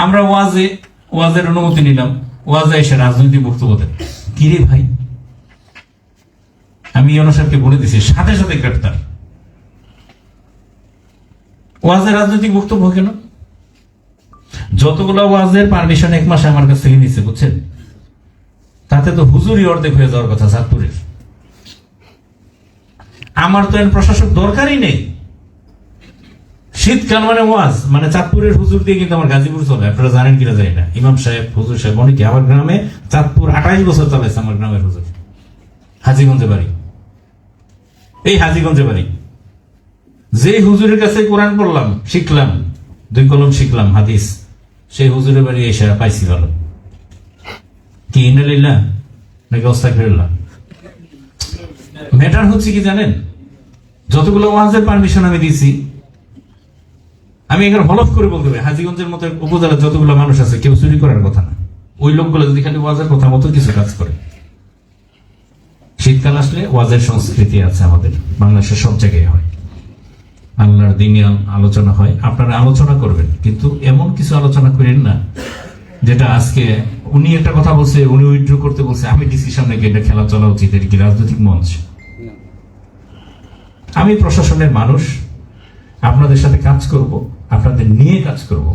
আমরা ওয়াজের অনুমতি নিলাম, ওয়াজে এসে রাজনৈতিক বক্তব্য দেন। কিরে ভাই, আমি ইউনূস সাহেবকে বলে দিছি, সাথে সাথে গ্রেফতার। ওয়াজের রাজনৈতিক বক্তব্য কেন? যতগুলো ওয়াজের পারমিশন 1 মাসে আমার কাছ থেকে নিচ্ছে, বুঝছেন, তাতে তো হুজুরই অর্ধেক হয়ে যাওয়ার কথা চাঁদপুরের। আমার তো এর প্রশাসক দরকারই নেই। শীতকাল মানে ওয়াজ, মানে চাঁদপুরের হুজুর দিয়ে কিন্তু আমার গাজীপুর চলে। আপনারা জানেন কিনা জানি না, ইমাম সাহেব, হুজুর সাহেব অনেকে। আমার গ্রামে চাঁদপুর 28 বছর চালাইছে আমার গ্রামের হুজুর। হাজীগঞ্জে বাড়ি, এই হাজীগঞ্জে বাড়ি। যে হুজুরের কাছে কোরআন পড়লাম, শিখলাম, 2 কলম শিখলাম হাদিস, সেই হুজুরের বাড়ি এসে পাইছি ভালো। কি ইন্নালিল্লাহ নাকি আস্তাগফিরুল্লাহ? ম্যাটার হচ্ছে কি জানেন, যতগুলো ওয়াজের পারমিশন আমি দিয়েছি, আমি এখানে হলফ করে বলতে পারি, হাজীগঞ্জের মতো উপজেলার যতগুলো মানুষ আছে কেউ চুরি করার কথা না। ওই লোকগুলো যদি খালি ওয়াজের কথা মতো কিছু কাজ করে। শীতকাল আসলে ওয়াজের সংস্কৃতি আছে আমাদের বাংলাদেশের সব জায়গায় হয়, আল্লাহর দিনে আলোচনা হয়। আপনারা আলোচনা করবেন, কিন্তু এমন কিছু আলোচনা করেন না যেটা আজকে উনি একটা কথা বলছে, উনি উইথড্র করতে বলছে, আমি ডিসিশন নাকি এটা খেলা চলা উচিত, এটা কি রাজনৈতিক মঞ্চ? আমি প্রশাসনের মানুষ, আপনাদের সাথে কাজ করব, আপনাদের নিয়ে কাজ করব।